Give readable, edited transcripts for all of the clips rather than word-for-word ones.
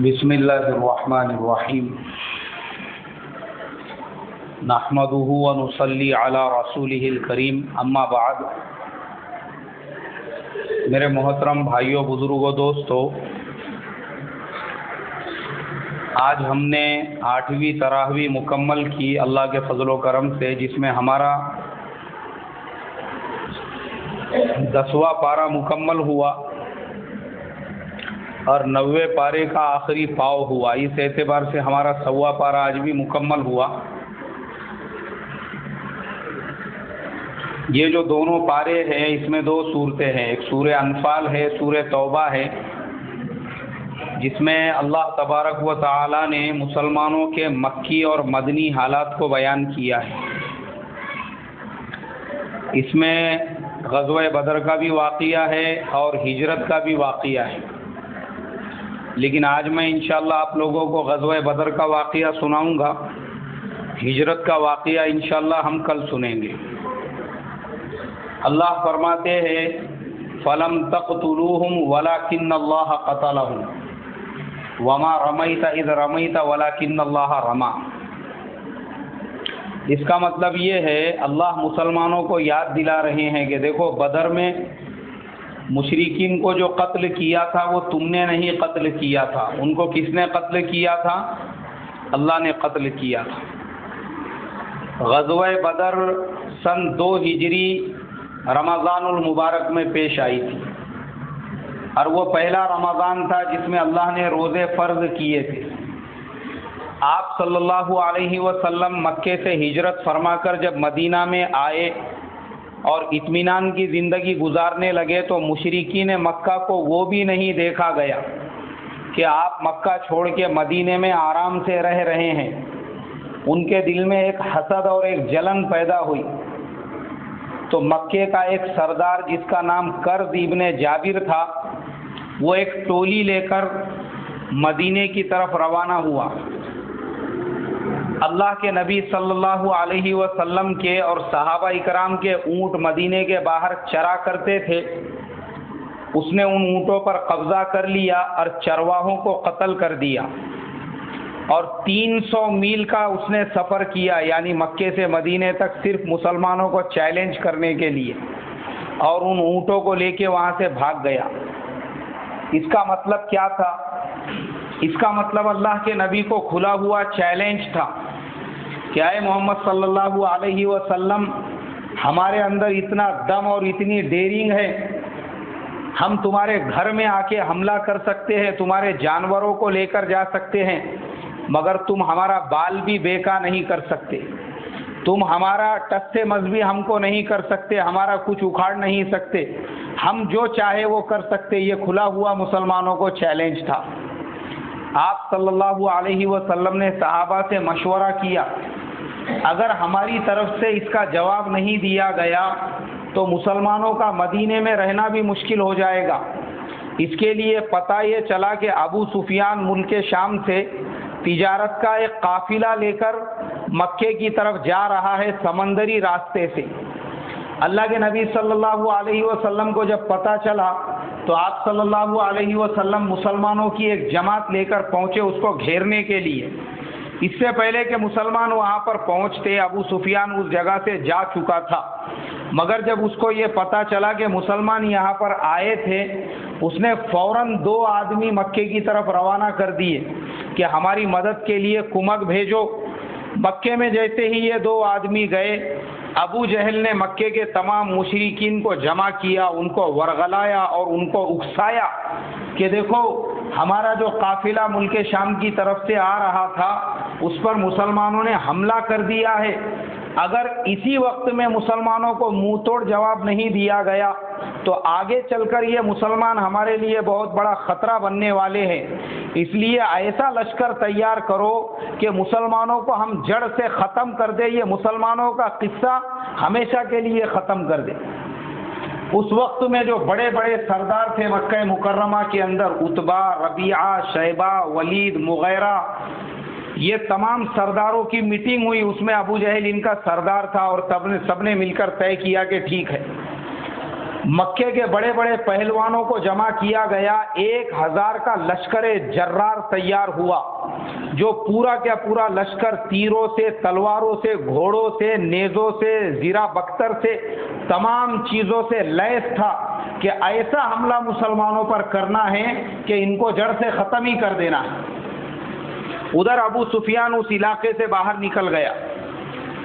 بسم اللہ الرحمن الرحیم نحمده ونصلی علی رسولہ الکریم اما بعد۔ میرے محترم بھائیوں، بزرگوں، دوستوں، آج ہم نے 8ویں تراویح مکمل کی اللہ کے فضل و کرم سے، جس میں ہمارا 10واں پارہ مکمل ہوا اور 90 پارے کا آخری پاؤ ہوا۔ اس اعتبار سے ہمارا 100واں پارہ آج بھی مکمل ہوا۔ یہ جو دونوں پارے ہیں، اس میں دو صورتیں ہیں، ایک سورہ انفال ہے، سورہ توبہ ہے، جس میں اللہ تبارک و تعالی نے مسلمانوں کے مکی اور مدنی حالات کو بیان کیا ہے۔ اس میں غزوہ بدر کا بھی واقعہ ہے اور ہجرت کا بھی واقعہ ہے، لیکن آج میں انشاءاللہ آپ لوگوں کو غزوہ بدر کا واقعہ سناؤں گا۔ ہجرت کا واقعہ انشاءاللہ ہم کل سنیں گے۔ اللہ فرماتے ہیں فَلَمْ تَقْتُلُوهُمْ وَلَكِنَّ اللَّهَ قَتَلَهُمْ وَمَا رَمَيْتَ إِذْ رَمَيْتَ وَلَكِنَّ اللَّهَ رَمَى۔ اس کا مطلب یہ ہے، اللہ مسلمانوں کو یاد دلا رہے ہیں کہ دیکھو، بدر میں مشرکین کو جو قتل کیا تھا وہ تم نے نہیں قتل کیا تھا، ان کو کس نے قتل کیا تھا؟ اللہ نے قتل کیا تھا۔ غزوہ بدر سن 2 ہجری رمضان المبارک میں پیش آئی تھی، اور وہ پہلا رمضان تھا جس میں اللہ نے روزے فرض کیے تھے۔ آپ صلی اللہ علیہ وسلم مکے سے ہجرت فرما کر جب مدینہ میں آئے اور اطمینان کی زندگی گزارنے لگے تو مشرکین مکہ کو وہ بھی نہیں دیکھا گیا کہ آپ مکہ چھوڑ کے مدینے میں آرام سے رہ رہے ہیں۔ ان کے دل میں ایک حسد اور ایک جلن پیدا ہوئی، تو مکے کا ایک سردار جس کا نام کرز ابن جابر تھا، وہ ایک ٹولی لے کر مدینے کی طرف روانہ ہوا۔ اللہ کے نبی صلی اللہ علیہ وسلم کے اور صحابہ اکرام کے اونٹ مدینے کے باہر چرا کرتے تھے۔ اس نے ان اونٹوں پر قبضہ کر لیا اور چرواہوں کو قتل کر دیا، اور 300 میل کا اس نے سفر کیا، یعنی مکے سے مدینے تک صرف مسلمانوں کو چیلنج کرنے کے لیے، اور ان اونٹوں کو لے کے وہاں سے بھاگ گیا۔ اس کا مطلب کیا تھا؟ اس کا مطلب اللہ کے نبی کو کھلا ہوا چیلنج تھا کہ اے محمد صلی اللہ علیہ وسلم، ہمارے اندر اتنا دم اور اتنی ڈیرنگ ہے، ہم تمہارے گھر میں آ کے حملہ کر سکتے ہیں، تمہارے جانوروں کو لے کر جا سکتے ہیں، مگر تم ہمارا بال بھی بیکا نہیں کر سکتے، تم ہمارا ٹس مس بھی ہم کو نہیں کر سکتے، ہمارا کچھ اکھاڑ نہیں سکتے، ہم جو چاہے وہ کر سکتے۔ یہ کھلا ہوا مسلمانوں کو چیلنج تھا۔ آپ صلی اللہ علیہ وسلم نے صحابہ سے مشورہ کیا، اگر ہماری طرف سے اس کا جواب نہیں دیا گیا تو مسلمانوں کا مدینے میں رہنا بھی مشکل ہو جائے گا۔ اس کے لیے پتہ یہ چلا کہ ابو سفیان ملک شام سے تجارت کا ایک قافلہ لے کر مکے کی طرف جا رہا ہے، سمندری راستے سے۔ اللہ کے نبی صلی اللہ علیہ وسلم کو جب پتہ چلا تو آپ صلی اللہ علیہ وسلم مسلمانوں کی ایک جماعت لے کر پہنچے اس کو گھیرنے کے لیے۔ اس سے پہلے کہ مسلمان وہاں پر پہنچتے، ابو سفیان اس جگہ سے جا چکا تھا، مگر جب اس کو یہ پتہ چلا کہ مسلمان یہاں پر آئے تھے، اس نے فوراً 2 آدمی مکے کی طرف روانہ کر دیے کہ ہماری مدد کے لیے کمک بھیجو۔ مکے میں جیسے ہی یہ 2 آدمی گئے، ابو جہل نے مکے کے تمام مشرکین کو جمع کیا، ان کو ورغلایا اور ان کو اکسایا کہ دیکھو، ہمارا جو قافلہ ملک شام کی طرف سے آ رہا تھا اس پر مسلمانوں نے حملہ کر دیا ہے۔ اگر اسی وقت میں مسلمانوں کو منہ توڑ جواب نہیں دیا گیا تو آگے چل کر یہ مسلمان ہمارے لیے بہت بڑا خطرہ بننے والے ہیں، اس لیے ایسا لشکر تیار کرو کہ مسلمانوں کو ہم جڑ سے ختم کر دے، یہ مسلمانوں کا قصہ ہمیشہ کے لیے ختم کر دے۔ اس وقت میں جو بڑے بڑے سردار تھے مکہ مکرمہ کے اندر، عتبہ، ربیعہ، شیبہ، ولید، مغیرہ، یہ تمام سرداروں کی میٹنگ ہوئی، اس میں ابو جہل ان کا سردار تھا، اور سب نے مل کر طے کیا کہ ٹھیک ہے، مکے کے بڑے بڑے پہلوانوں کو جمع کیا گیا، 1000 کا لشکر جرار تیار ہوا، جو پورا کا پورا لشکر تیروں سے، تلواروں سے، گھوڑوں سے، نیزوں سے، زیرہ بختر سے، تمام چیزوں سے لیس تھا کہ ایسا حملہ مسلمانوں پر کرنا ہے کہ ان کو جڑ سے ختم ہی کر دینا ہے۔ ادھر ابو سفیان اس علاقے سے باہر نکل گیا،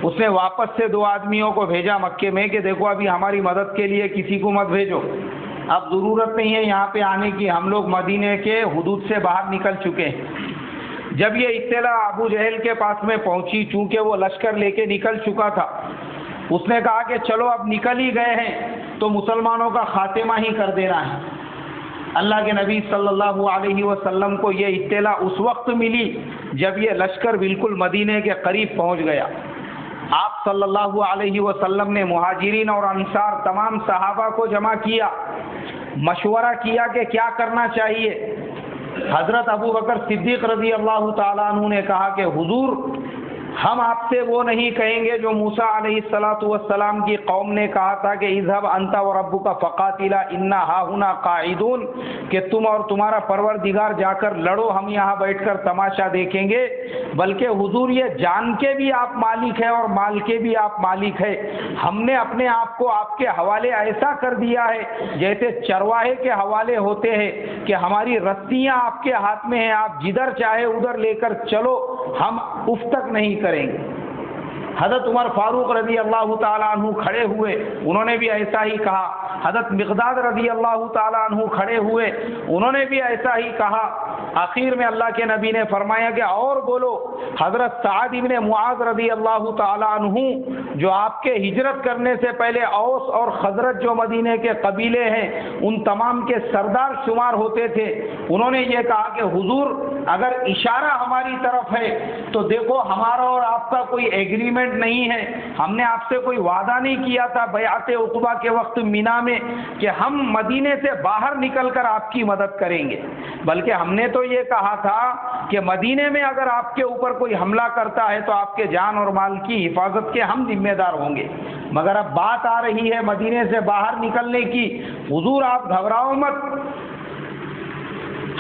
اس نے واپس سے 2 آدمیوں کو بھیجا مکے میں کہ دیکھو ابھی ہماری مدد کے لیے کسی کو مت بھیجو، اب ضرورت نہیں ہے یہاں پہ آنے کی، ہم لوگ مدینے کے حدود سے باہر نکل چکے ہیں۔ جب یہ اطلاع ابو جہل کے پاس میں پہنچی، چونکہ وہ لشکر لے کے نکل چکا تھا، اس نے کہا کہ چلو اب نکل ہی گئے ہیں تو مسلمانوں کا خاتمہ ہی کر دینا ہے۔ اللہ کے نبی صلی اللہ علیہ وسلم کو یہ اطلاع اس وقت ملی جب یہ لشکر بالکل مدینے کے قریب پہنچ گیا۔ آپ صلی اللہ علیہ وسلم نے مہاجرین اور انصار تمام صحابہ کو جمع کیا، مشورہ کیا کہ کیا کرنا چاہیے۔ حضرت ابو بکر صدیق رضی اللہ تعالیٰ عنہ نے کہا کہ حضور، ہم آپ سے وہ نہیں کہیں گے جو موسیٰ علیہ السلام کی قوم نے کہا تھا کہ اذهب انت وربک فقاتلا انا ہاہنا قاعدون، کہ تم اور تمہارا پروردگار جا کر لڑو، ہم یہاں بیٹھ کر تماشا دیکھیں گے، بلکہ حضور یہ جان کے بھی آپ مالک ہیں اور مال کے بھی آپ مالک ہیں، ہم نے اپنے آپ کو آپ کے حوالے ایسا کر دیا ہے جیسے چرواہے کے حوالے ہوتے ہیں کہ ہماری رسیاں آپ کے ہاتھ میں ہیں، آپ جدھر چاہے ادھر لے کر چلو، ہم اف تک نہیں کریں گے۔ حضرت عمر فاروق رضی اللہ تعالیٰ عنہ کھڑے ہوئے، انہوں نے بھی ایسا ہی کہا۔ حضرت مقداد رضی اللہ تعالیٰ عنہ کھڑے ہوئے، انہوں نے بھی ایسا ہی کہا۔ آخر میں اللہ کے نبی نے فرمایا کہ اور بولو۔ حضرت سعد بن معاذ رضی اللہ تعالیٰ عنہ، جو آپ کے ہجرت کرنے سے پہلے اوس اور خزرج جو مدینے کے قبیلے ہیں ان تمام کے سردار شمار ہوتے تھے، انہوں نے یہ کہا کہ حضور اگر اشارہ ہماری طرف ہے تو دیکھو ہمارا اور آپ کا کوئی ایگریمنٹ نہیں ہے، ہم نے آپ سے کوئی وعدہ نہیں کیا تھا بیعت عقبہ کے وقت مینا میں کہ ہم مدینے سے باہر نکل کر آپ کی مدد کریں گے، بلکہ ہم نے تو یہ کہا تھا کہ مدینے میں اگر آپ کے اوپر کوئی حملہ کرتا ہے تو آپ کے جان اور مال کی حفاظت کے ہم ذمہ دار ہوں گے، مگر اب بات آ رہی ہے مدینے سے باہر نکلنے کی، حضور آپ گھبراؤ مت،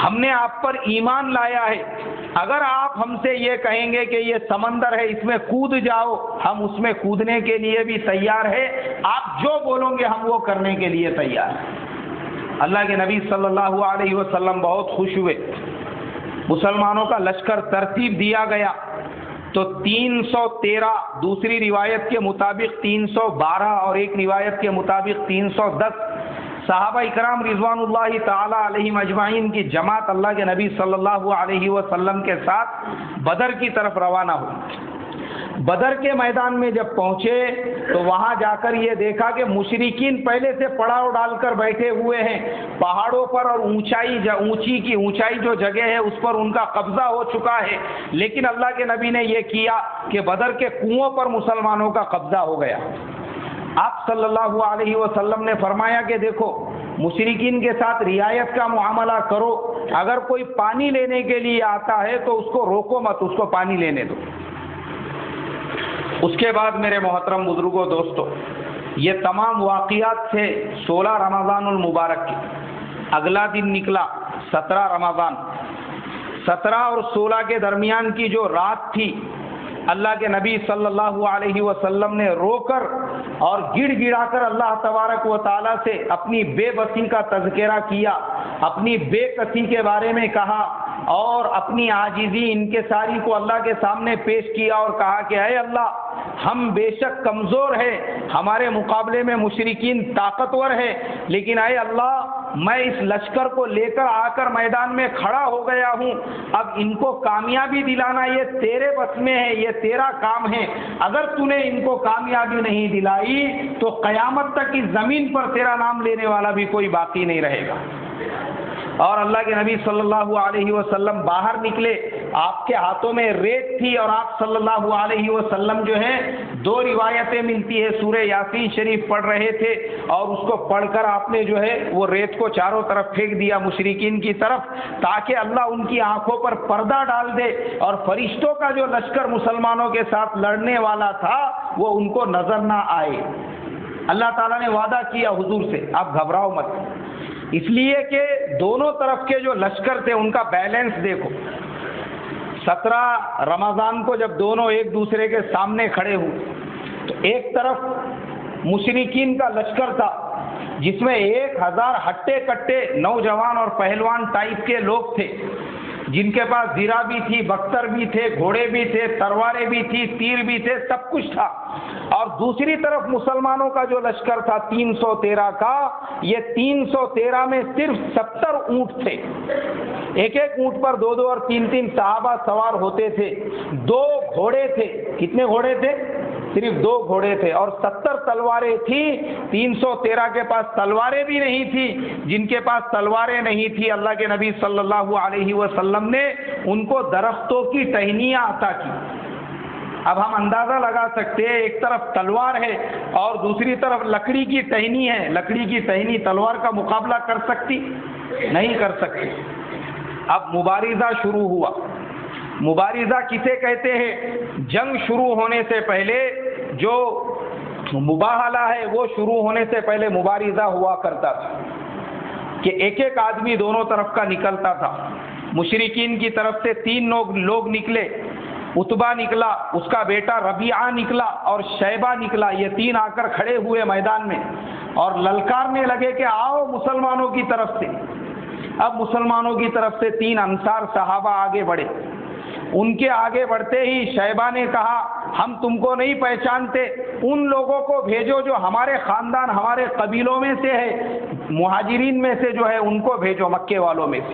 ہم نے آپ پر ایمان لایا ہے، اگر آپ ہم سے یہ کہیں گے کہ یہ سمندر ہے اس میں کود جاؤ، ہم اس میں کودنے کے لیے بھی تیار ہے، آپ جو بولو گے ہم وہ کرنے کے لیے تیار ہیں۔ اللہ کے نبی صلی اللہ علیہ وسلم بہت خوش ہوئے، مسلمانوں کا لشکر ترتیب دیا گیا تو 313، دوسری روایت کے مطابق 312 اور ایک روایت کے مطابق 310 صحابہ اکرام رضوان اللہ تعالی علیہم اجمعین کی جماعت اللہ کے نبی صلی اللہ علیہ وسلم کے ساتھ بدر کی طرف روانہ ہوئی۔ بدر کے میدان میں جب پہنچے تو وہاں جا کر یہ دیکھا کہ مشرکین پہلے سے پڑاؤ ڈال کر بیٹھے ہوئے ہیں پہاڑوں پر، اور اونچائی جو جگہ ہے اس پر ان کا قبضہ ہو چکا ہے، لیکن اللہ کے نبی نے یہ کیا کہ بدر کے کنووں پر مسلمانوں کا قبضہ ہو گیا۔ آپ صلی اللہ علیہ وسلم نے فرمایا کہ دیکھو مشرکین کے ساتھ رعایت کا معاملہ کرو، اگر کوئی پانی لینے کے لیے آتا ہے تو اس کو روکو مت، اس کو پانی لینے دو۔ اس کے بعد میرے محترم بزرگوں دوستو، یہ تمام واقعات سے 16 رمضان المبارک کی اگلا دن نکلا 17 رمضان، 17 اور 16 کے درمیان کی جو رات تھی، اللہ کے نبی صلی اللہ علیہ وسلم نے رو کر اور گڑ گڑا کر اللہ تبارک و تعالیٰ سے اپنی بے بسی کا تذکرہ کیا، اپنی بے کسی کے بارے میں کہا، اور اپنی عاجزی انکساری کو اللہ کے سامنے پیش کیا اور کہا کہ اے اللہ، ہم بے شک کمزور ہیں، ہمارے مقابلے میں مشرکین طاقتور ہیں، لیکن اے اللہ میں اس لشکر کو لے کر آ کر میدان میں کھڑا ہو گیا ہوں، اب ان کو کامیابی دلانا یہ تیرے بس میں ہے، یہ تیرا کام ہے، اگر تو نے ان کو کامیابی نہیں دلائی تو قیامت تک اس زمین پر تیرا نام لینے والا بھی کوئی باقی نہیں رہے گا۔ اور اللہ کے نبی صلی اللہ علیہ وسلم باہر نکلے، آپ کے ہاتھوں میں ریت تھی، اور آپ صلی اللہ علیہ وسلم جو ہے 2 روایتیں ملتی ہے، سورہ یاسین شریف پڑھ رہے تھے، اور اس کو پڑھ کر آپ نے جو ہے وہ ریت کو چاروں طرف پھینک دیا مشرکین کی طرف، تاکہ اللہ ان کی آنکھوں پر پردہ ڈال دے اور فرشتوں کا جو لشکر مسلمانوں کے ساتھ لڑنے والا تھا وہ ان کو نظر نہ آئے۔ اللہ تعالیٰ نے وعدہ کیا حضور سے آپ گھبراؤ مت، اس لیے کہ دونوں طرف کے جو لشکر تھے ان کا بیلنس دیکھو. 17 رمضان کو جب دونوں ایک دوسرے کے سامنے کھڑے ہوئے تو ایک طرف مشرکین کا لشکر تھا جس میں 1000 ہٹے کٹے نوجوان اور پہلوان ٹائپ کے لوگ تھے، جن کے پاس زرہ بھی تھی، بختر بھی تھے، گھوڑے بھی تھے، تلواریں بھی تھی، تیر بھی تھے، سب کچھ تھا. اور دوسری طرف مسلمانوں کا جو لشکر تھا 313 کا، یہ 313 میں صرف 70 اونٹ تھے. ایک ایک اونٹ پر 2 اور 3 صحابہ سوار ہوتے تھے. 2 گھوڑے تھے. کتنے گھوڑے تھے؟ صرف 2 گھوڑے تھے. اور 70 تلواریں تھیں. 313 کے پاس تلواریں بھی نہیں تھی. جن کے پاس تلواریں نہیں تھی اللہ کے نبی صلی اللہ علیہ وسلم نے ان کو درختوں کی ٹہنیاں عطا کی. اب ہم اندازہ لگا سکتے ہیں، ایک طرف تلوار ہے اور دوسری طرف لکڑی کی ٹہنی ہے. لکڑی کی ٹہنی تلوار کا مقابلہ کر سکتی؟ نہیں کر سکتی. اب مبارزہ شروع ہوا. مبارزہ کسے کہتے ہیں؟ جنگ شروع ہونے سے پہلے جو مباہلہ ہے وہ شروع ہونے سے پہلے مبارزہ ہوا کرتا تھا کہ ایک ایک آدمی دونوں طرف کا نکلتا تھا. مشرکین کی طرف سے 3 لوگ نکلے. عتبہ نکلا، اس کا بیٹا ربیعہ نکلا اور شیبہ نکلا. یہ 3 آ کر کھڑے ہوئے میدان میں اور للکارنے لگے کہ آؤ مسلمانوں کی طرف سے. اب مسلمانوں کی طرف سے 3 انصار صحابہ آگے بڑھے. ان کے آگے بڑھتے ہی شیبہ نے کہا ہم تم کو نہیں پہچانتے، ان لوگوں کو بھیجو جو ہمارے خاندان ہمارے قبیلوں میں سے ہے، مہاجرین میں سے جو ہے ان کو بھیجو، مکے والوں میں سے.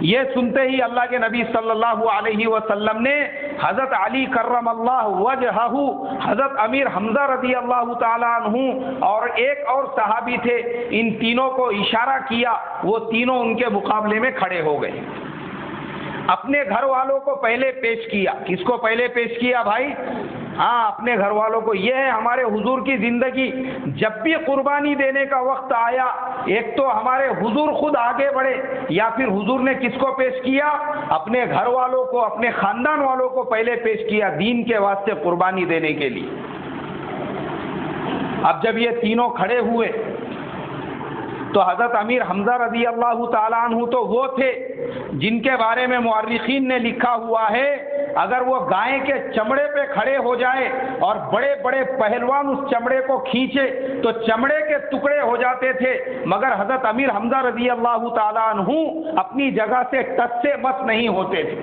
یہ سنتے ہی اللہ کے نبی صلی اللہ علیہ وسلم نے حضرت علی کرم اللہ وجہہ، حضرت امیر حمزہ رضی اللہ تعالیٰ عنہ اور ایک اور صحابی تھے، ان تینوں کو اشارہ کیا. وہ تینوں ان کے مقابلے میں کھڑے ہو گئے. اپنے گھر والوں کو پہلے پیش کیا. کس کو پہلے پیش کیا بھائی؟ ہاں، اپنے گھر والوں کو. یہ ہے ہمارے حضور کی زندگی. جب بھی قربانی دینے کا وقت آیا، ایک تو ہمارے حضور خود آگے بڑھے یا پھر حضور نے کس کو پیش کیا؟ اپنے گھر والوں کو، اپنے خاندان والوں کو پہلے پیش کیا دین کے واسطے قربانی دینے کے لیے. اب جب یہ تینوں کھڑے ہوئے تو حضرت امیر حمزہ رضی اللہ تعالیٰ عنہ تو وہ تھے جن کے بارے میں مورخین نے لکھا ہوا ہے اگر وہ گائے کے چمڑے پہ کھڑے ہو جائے اور بڑے بڑے پہلوان اس چمڑے کو کھینچے تو چمڑے کے ٹکڑے ہو جاتے تھے، مگر حضرت امیر حمزہ رضی اللہ تعالیٰ عنہ اپنی جگہ سے ٹس سے مس نہیں ہوتے تھے.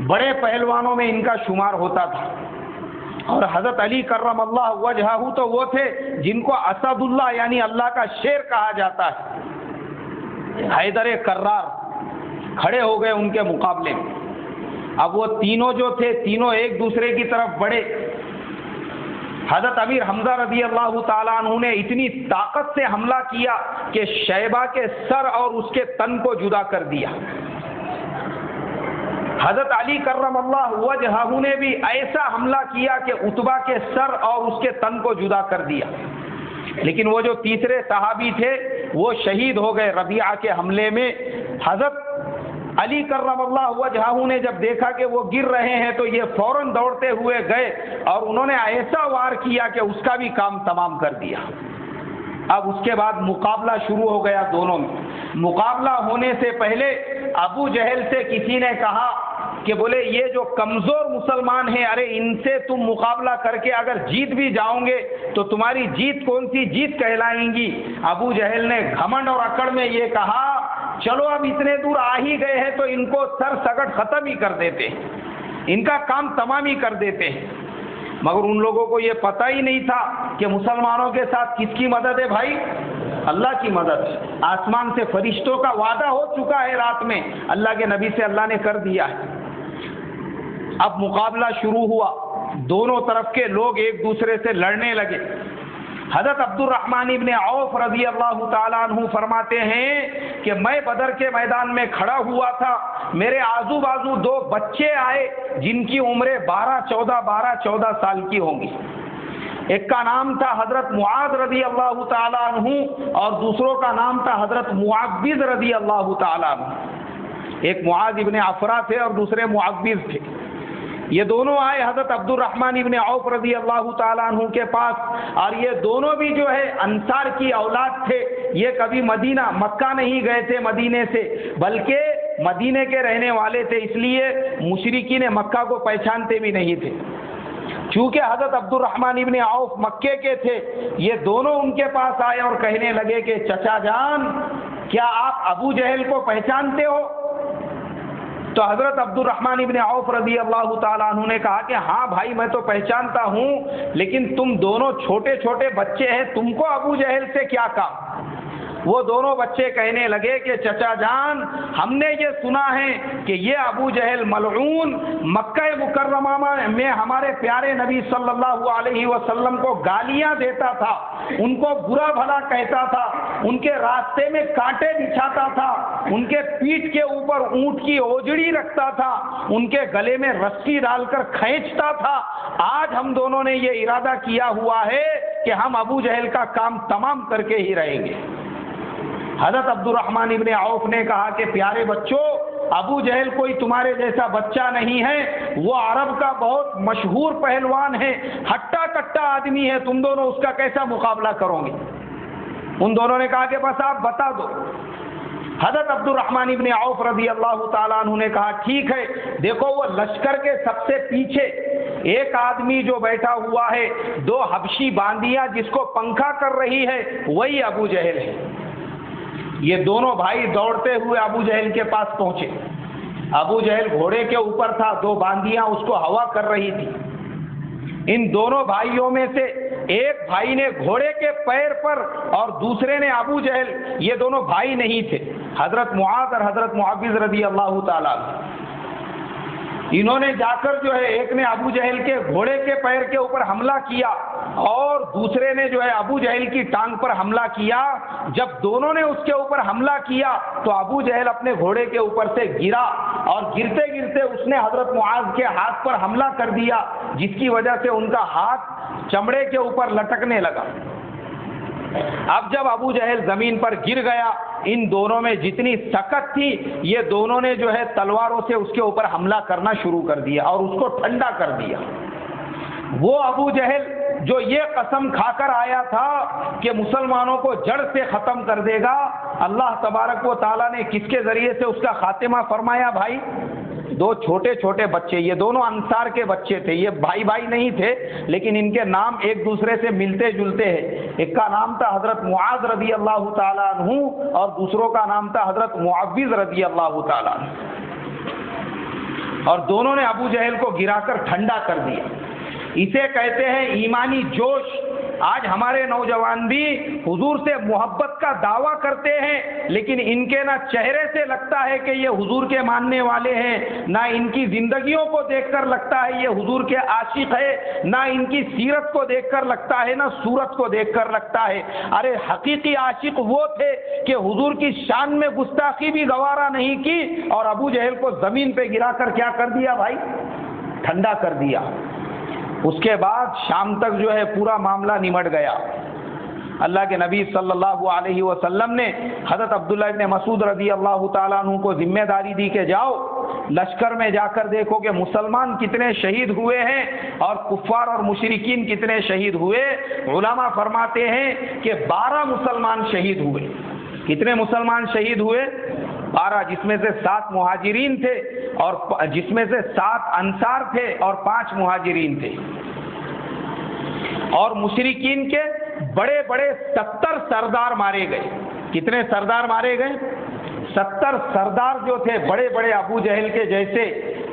بڑے پہلوانوں میں ان کا شمار ہوتا تھا. اور حضرت علی کرم اللہ وجہہ تو وہ تھے جن کو اسد اللہ یعنی اللہ کا شیر کہا جاتا ہے. حیدر کرار کھڑے ہو گئے ان کے مقابلے میں. اب وہ تینوں جو تھے تینوں ایک دوسرے کی طرف بڑھے. حضرت امیر حمزہ رضی اللہ تعالیٰ عنہ نے اتنی طاقت سے حملہ کیا کہ شیبہ کے سر اور اس کے تن کو جدا کر دیا. حضرت علی کرم اللہ وجہہ نے بھی ایسا حملہ کیا کہ عتبہ کے سر اور اس کے تن کو جدا کر دیا. لیکن وہ جو تیسرے صحابی تھے وہ شہید ہو گئے ربیعہ کے حملے میں. حضرت علی کرم اللہ وجہہ نے جب دیکھا کہ وہ گر رہے ہیں تو یہ فوراً دوڑتے ہوئے گئے اور انہوں نے ایسا وار کیا کہ اس کا بھی کام تمام کر دیا. اب اس کے بعد مقابلہ شروع ہو گیا دونوں میں. مقابلہ ہونے سے پہلے ابو جہل سے کسی نے کہا کہ بولے یہ جو کمزور مسلمان ہیں، ارے ان سے تم مقابلہ کر کے اگر جیت بھی جاؤ گے تو تمہاری جیت کون سی جیت کہلائیں گی. ابو جہل نے گھمنڈ اور اکڑ میں یہ کہا چلو اب اتنے دور آ ہی گئے ہیں تو ان کو سر سگٹ ختم ہی کر دیتے ہیں، ان کا کام تمام ہی کر دیتے ہیں. مگر ان لوگوں کو یہ پتہ ہی نہیں تھا کہ مسلمانوں کے ساتھ کس کی مدد ہے بھائی؟ اللہ کی مدد. آسمان سے فرشتوں کا وعدہ ہو چکا ہے رات میں، اللہ کے نبی سے اللہ نے کر دیا ہے. اب مقابلہ شروع ہوا. دونوں طرف کے لوگ ایک دوسرے سے لڑنے لگے. حضرت عبد الرحمن ابن عوف رضی اللہ تعالیٰ عنہ فرماتے ہیں کہ میں بدر کے میدان میں کھڑا ہوا تھا، میرے آزو بازو 2 بچے آئے جن کی عمریں 12-14 سال کی ہوں گی. ایک کا نام تھا حضرت معاذ رضی اللہ تعالیٰ عنہ اور دوسروں کا نام تھا حضرت معوذ رضی اللہ تعالیٰ عنہ. ایک معاذ ابن عفرا تھے اور دوسرے معوذ تھے. یہ دونوں آئے حضرت عبد الرحمن ابن عوف رضی اللہ تعالیٰ عنہ کے پاس، اور یہ دونوں بھی جو ہے انصار کی اولاد تھے. یہ کبھی مدینہ مکہ نہیں گئے تھے مدینے سے، بلکہ مدینے کے رہنے والے تھے، اس لیے مشرکین مکہ کو پہچانتے بھی نہیں تھے. چونکہ حضرت عبد الرحمن ابن عوف مکے کے تھے، یہ دونوں ان کے پاس آئے اور کہنے لگے کہ چچا جان، کیا آپ ابو جہل کو پہچانتے ہو؟ تو حضرت عبد الرحمن ابن عوف رضی اللہ تعالیٰ عنہ نے کہا کہ ہاں بھائی میں تو پہچانتا ہوں، لیکن تم دونوں چھوٹے چھوٹے بچے ہیں، تم کو ابو جہل سے کیا کام؟ وہ دونوں بچے کہنے لگے کہ چچا جان، ہم نے یہ سنا ہے کہ یہ ابو جہل ملعون مکہ مکرمہ میں ہمارے پیارے نبی صلی اللہ علیہ وسلم کو گالیاں دیتا تھا، ان کو برا بھلا کہتا تھا، ان کے راستے میں کانٹے بچھاتا تھا، ان کے پیٹھ کے اوپر اونٹ کی اوجڑی رکھتا تھا، ان کے گلے میں رسی ڈال کر کھینچتا تھا. آج ہم دونوں نے یہ ارادہ کیا ہوا ہے کہ ہم ابو جہل کا کام تمام کر کے ہی رہیں گے. حضرت عبد الرحمن ابن عوف نے کہا کہ پیارے بچوں، ابو جہل کوئی تمہارے جیسا بچہ نہیں ہے، وہ عرب کا بہت مشہور پہلوان ہے، ہٹا کٹا آدمی ہے، تم دونوں اس کا کیسا مقابلہ کرو گے؟ ان دونوں نے کہا کہ بس آپ بتا دو. حضرت عبد الرحمن ابن عوف رضی اللہ تعالیٰ عنہ نے کہا ٹھیک ہے، دیکھو وہ لشکر کے سب سے پیچھے ایک آدمی جو بیٹھا ہوا ہے، دو حبشی باندیاں جس کو پنکھا کر رہی ہے، وہی ابو جہل ہے. یہ دونوں بھائی دوڑتے ہوئے ابو جہل کے پاس پہنچے. ابو جہل گھوڑے کے اوپر تھا، دو باندیاں اس کو ہوا کر رہی تھی. ان دونوں بھائیوں میں سے ایک بھائی نے گھوڑے کے پیر پر اور دوسرے نے ابو جہل، یہ دونوں بھائی نہیں تھے، حضرت معاذ اور حضرت معوذ رضی اللہ تعالیٰ، انہوں نے جا کر جو ہے ایک نے ابو جہل کے گھوڑے کے پیر کے اوپر حملہ کیا اور دوسرے نے جو ہے ابو جہل کی ٹانگ پر حملہ کیا. جب دونوں نے اس کے اوپر حملہ کیا تو ابو جہل اپنے گھوڑے کے اوپر سے گرا اور گرتے گرتے اس نے حضرت معاذ کے ہاتھ پر حملہ کر دیا، جس کی وجہ سے ان کا ہاتھ چمڑے کے اوپر لٹکنے لگا. اب جب ابو جہل زمین پر گر گیا، ان دونوں میں جتنی طاقت تھی، یہ دونوں نے جو ہے تلواروں سے اس کے اوپر حملہ کرنا شروع کر دیا اور اس کو ٹھنڈا کر دیا. وہ ابو جہل جو یہ قسم کھا کر آیا تھا کہ مسلمانوں کو جڑ سے ختم کر دے گا، اللہ تبارک و تعالیٰ نے کس کے ذریعے سے اس کا خاتمہ فرمایا بھائی؟ دو چھوٹے چھوٹے بچے، یہ دونوں انصار کے بچے تھے، یہ بھائی بھائی نہیں تھے لیکن ان کے نام ایک دوسرے سے ملتے جلتے ہیں. ایک کا نام تھا حضرت معاذ رضی اللہ تعالیٰ عنہ اور دوسروں کا نام تھا حضرت معوذ رضی اللہ تعالیٰ عنہ. اور دونوں نے ابو جہل کو گرا کر ٹھنڈا کر دیا. اسے کہتے ہیں ایمانی جوش. آج ہمارے نوجوان بھی حضور سے محبت کا دعویٰ کرتے ہیں، لیکن ان کے نہ چہرے سے لگتا ہے کہ یہ حضور کے ماننے والے ہیں، نہ ان کی زندگیوں کو دیکھ کر لگتا ہے یہ حضور کے عاشق ہے، نہ ان کی سیرت کو دیکھ کر لگتا ہے، نہ صورت کو دیکھ کر لگتا ہے. ارے حقیقی عاشق وہ تھے کہ حضور کی شان میں گستاخی بھی گوارا نہیں کی اور ابو جہل کو زمین پہ گرا کر کیا کر دیا بھائی؟ ٹھنڈا کر دیا. اس کے بعد شام تک جو ہے پورا معاملہ نمٹ گیا. اللہ کے نبی صلی اللہ علیہ وسلم نے حضرت عبداللہ ابن مسعود رضی اللہ تعالیٰ عنہ کو ذمہ داری دی کہ جاؤ لشکر میں جا کر دیکھو کہ مسلمان کتنے شہید ہوئے ہیں اور کفار اور مشرکین کتنے شہید ہوئے. علماء فرماتے ہیں کہ 12 مسلمان شہید ہوئے. کتنے مسلمان شہید ہوئے؟ 12، جس میں سے 7 مہاجرین تھے اور جس میں سے 7 انصار تھے اور 5 مہاجرین تھے. اور مشرکین کے بڑے بڑے 70 سردار مارے گئے. کتنے سردار مارے گئے؟ 70 سردار جو تھے بڑے بڑے ابو جہل کے جیسے،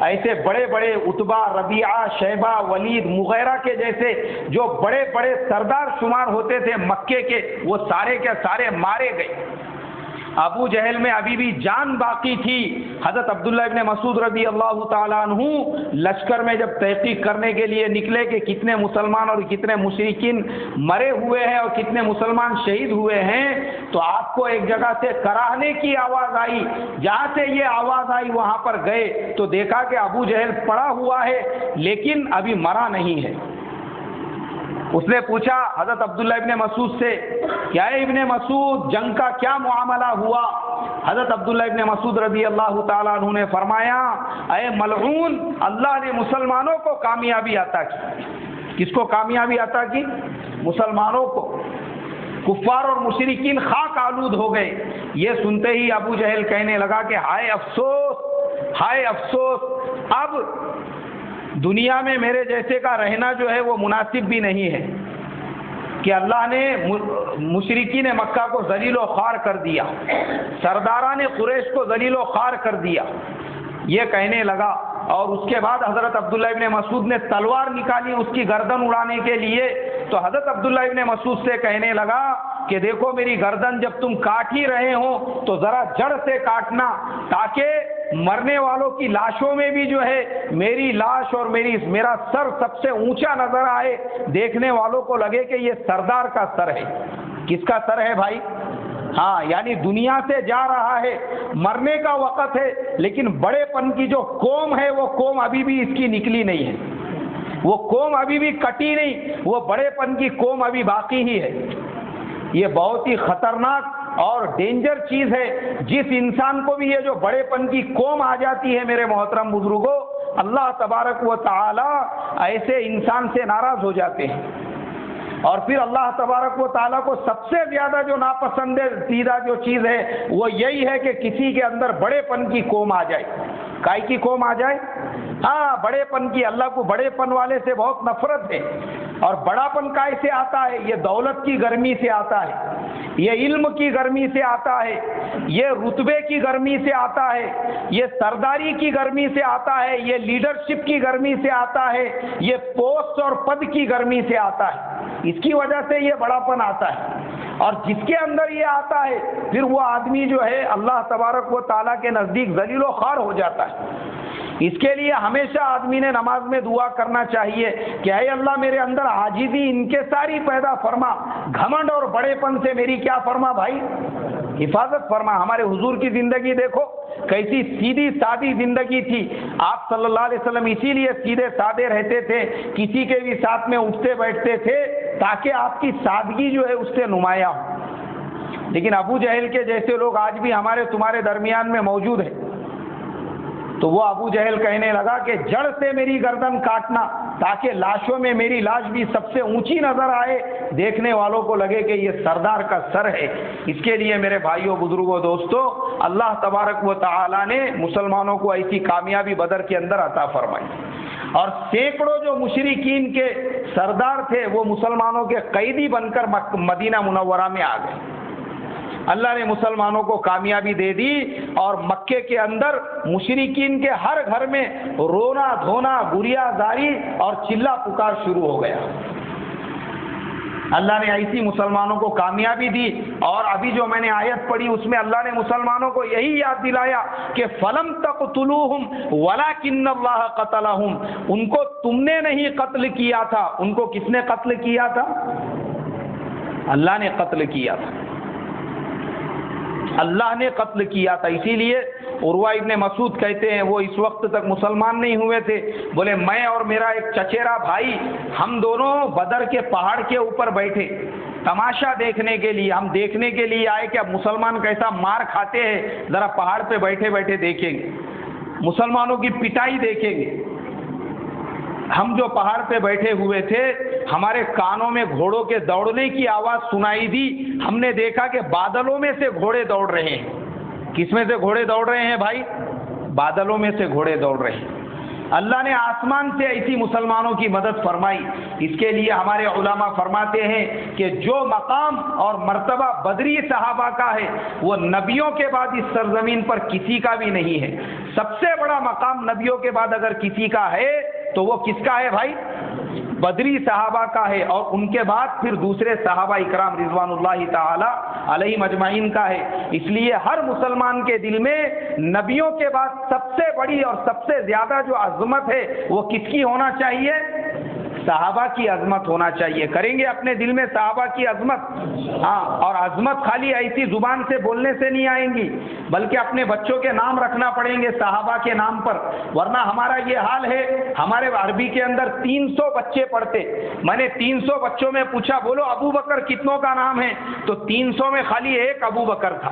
ایسے بڑے بڑے عتبہ، ربیعہ، شیبہ، ولید، مغیرہ کے جیسے جو بڑے بڑے سردار شمار ہوتے تھے مکے کے، وہ سارے کے سارے مارے گئے. ابو جہل میں ابھی بھی جان باقی تھی. حضرت عبداللہ ابن مسعود رضی اللہ تعالیٰ عنہ لشکر میں جب تحقیق کرنے کے لیے نکلے کہ کتنے مسلمان اور کتنے مشرکین مرے ہوئے ہیں اور کتنے مسلمان شہید ہوئے ہیں، تو آپ کو ایک جگہ سے کراہنے کی آواز آئی. جہاں سے یہ آواز آئی وہاں پر گئے تو دیکھا کہ ابو جہل پڑا ہوا ہے لیکن ابھی مرا نہیں ہے. اس نے پوچھا حضرت عبداللہ ابن مسعود سے، کیا ابن مسعود جنگ کا کیا معاملہ ہوا؟ حضرت عبداللہ ابن مسعود رضی اللہ تعالیٰ عنہ نے فرمایا اے ملعون، اللہ نے مسلمانوں کو کامیابی عطا کی۔ کس کو کامیابی عطا کی؟ مسلمانوں کو۔ کفار اور مشرکین خاک آلود ہو گئے۔ یہ سنتے ہی ابو جہل کہنے لگا کہ ہائے افسوس، ہائے افسوس، اب دنیا میں میرے جیسے کا رہنا جو ہے وہ مناسب بھی نہیں ہے کہ اللہ نے مشرکین مکہ کو ذلیل و خوار کر دیا، سرداران قریش کو ذلیل و خوار کر دیا، یہ کہنے لگا۔ اور اس کے بعد حضرت عبداللہ ابن مسعود نے تلوار نکالی اس کی گردن اڑانے کے لیے، تو حضرت عبداللہ ابن مسعود سے کہنے لگا کہ دیکھو میری گردن جب تم کاٹ ہی رہے ہو تو ذرا جڑ سے کاٹنا، تاکہ مرنے والوں کی لاشوں میں بھی جو ہے میری لاش اور میرا سر سب سے اونچا نظر آئے، دیکھنے والوں کو لگے کہ یہ سردار کا سر ہے۔ کس کا سر ہے بھائی؟ ہاں، یعنی دنیا سے جا رہا ہے، مرنے کا وقت ہے، لیکن بڑے پن کی جو قوم ہے وہ قوم ابھی بھی اس کی نکلی نہیں ہے، وہ قوم ابھی بھی کٹی نہیں، وہ بڑے پن کی قوم ابھی باقی ہی ہے۔ یہ بہت ہی خطرناک اور ڈینجر چیز ہے۔ جس انسان کو بھی یہ جو بڑے پن کی قوم آ جاتی ہے میرے محترم بزرگوں، اللہ تبارک و تعالی ایسے انسان سے ناراض ہو جاتے ہیں، اور پھر اللہ تبارک و تعالیٰ کو سب سے زیادہ جو ناپسندیدہ جو چیز ہے وہ یہی ہے کہ کسی کے اندر بڑے پن کی قوم آ جائے۔ کائی کی قوم آ جائے؟ ہاں، بڑے پن کی۔ اللہ کو بڑے پن والے سے بہت نفرت ہے۔ اور بڑا پن کائے سے آتا ہے؟ یہ دولت کی گرمی سے آتا ہے، یہ علم کی گرمی سے آتا ہے، یہ رتبے کی گرمی سے آتا ہے، یہ سرداری کی گرمی سے آتا ہے، یہ لیڈرشپ کی گرمی سے آتا ہے، یہ پوسٹ اور پد کی گرمی سے آتا ہے۔ اس کی وجہ سے یہ بڑا پن آتا ہے، اور جس کے اندر یہ آتا ہے پھر وہ آدمی جو ہے اللہ تبارک و تعالیٰ کے نزدیک ذلیل و خوار ہو جاتا ہے۔ اس کے لیے ہمیشہ آدمی نے نماز میں دعا کرنا چاہیے کہ اے اللہ میرے اندر عاجزی انکساری پیدا فرما، گھمنڈ اور بڑے پن سے میری کیا فرما بھائی؟ حفاظت فرما۔ ہمارے حضور کی زندگی دیکھو کیسی سیدھی سادی زندگی تھی۔ آپ صلی اللہ علیہ وسلم اسی لیے سیدھے سادے رہتے تھے، کسی کے بھی ساتھ میں اٹھتے بیٹھتے تھے تاکہ آپ کی سادگی جو ہے اس سے نمایاں ہو۔ لیکن ابو جہل کے جیسے لوگ آج بھی ہمارے تمہارے درمیان میں موجود ہیں۔ تو وہ ابو جہل کہنے لگا کہ جڑ سے میری گردن کاٹنا، تاکہ لاشوں میں میری لاش بھی سب سے اونچی نظر آئے، دیکھنے والوں کو لگے کہ یہ سردار کا سر ہے۔ اس کے لیے میرے بھائیوں، بزرگوں، دوستوں، اللہ تبارک و تعالی نے مسلمانوں کو ایسی کامیابی بدر کے اندر عطا فرمائی، اور سینکڑوں جو مشرکین کے سردار تھے وہ مسلمانوں کے قیدی بن کر مدینہ منورہ میں آ گئے۔ اللہ نے مسلمانوں کو کامیابی دے دی، اور مکے کے اندر مشرکین کے ہر گھر میں رونا دھونا، گریا زاری اور چلا پکار شروع ہو گیا۔ اللہ نے ایسی مسلمانوں کو کامیابی دی، اور ابھی جو میں نے آیت پڑھی اس میں اللہ نے مسلمانوں کو یہی یاد دلایا کہ فَلَمْ تَقْتُلُوهُمْ وَلَكِنَّ اللَّهَ قَتَلَهُمْ، ان کو تم نے نہیں قتل کیا تھا، ان کو کس نے قتل کیا تھا؟ اللہ نے قتل کیا تھا، اللہ نے قتل کیا تھا۔ اسی لیے عروہ ابن مسعود کہتے ہیں وہ اس وقت تک مسلمان نہیں ہوئے تھے، بولے میں اور میرا ایک چچیرا بھائی ہم دونوں بدر کے پہاڑ کے اوپر بیٹھے تماشا دیکھنے کے لیے، ہم دیکھنے کے لیے آئے کہ اب مسلمان کیسا مار کھاتے ہیں، ذرا پہاڑ پہ بیٹھے بیٹھے دیکھیں گے، مسلمانوں کی پٹائی دیکھیں گے۔ ہم جو پہاڑ پہ بیٹھے ہوئے تھے ہمارے کانوں میں گھوڑوں کے دوڑنے کی آواز سنائی دی، ہم نے دیکھا کہ بادلوں میں سے گھوڑے دوڑ رہے ہیں۔ کس میں سے گھوڑے دوڑ رہے ہیں بھائی؟ بادلوں میں سے گھوڑے دوڑ رہے ہیں۔ اللہ نے آسمان سے ایسی مسلمانوں کی مدد فرمائی۔ اس کے لیے ہمارے علماء فرماتے ہیں کہ جو مقام اور مرتبہ بدری صحابہ کا ہے وہ نبیوں کے بعد اس سرزمین پر کسی کا بھی نہیں ہے۔ سب سے بڑا مقام نبیوں کے بعد اگر کسی کا ہے تو وہ کس کا ہے بھائی؟ بدری صحابہ کا ہے، اور ان کے بعد پھر دوسرے صحابہ اکرام رضوان اللہ تعالی علیہم اجمعین کا ہے۔ اس لیے ہر مسلمان کے دل میں نبیوں کے بعد سب سے بڑی اور سب سے زیادہ جو عظمت ہے وہ کس کی ہونا چاہیے؟ صحابہ کی عظمت ہونا چاہیے۔ کریں گے اپنے دل میں صحابہ کی عظمت؟ ہاں، اور عظمت خالی ایسی زبان سے بولنے سے نہیں آئیں گی، بلکہ اپنے بچوں کے نام رکھنا پڑیں گے صحابہ کے نام پر، ورنہ ہمارا یہ حال ہے۔ ہمارے عربی کے اندر 300 بچے پڑھتے، میں نے 300 بچوں میں پوچھا بولو ابو بکر کتنوں کا نام ہے، تو 300 میں خالی ایک ابو بکر تھا۔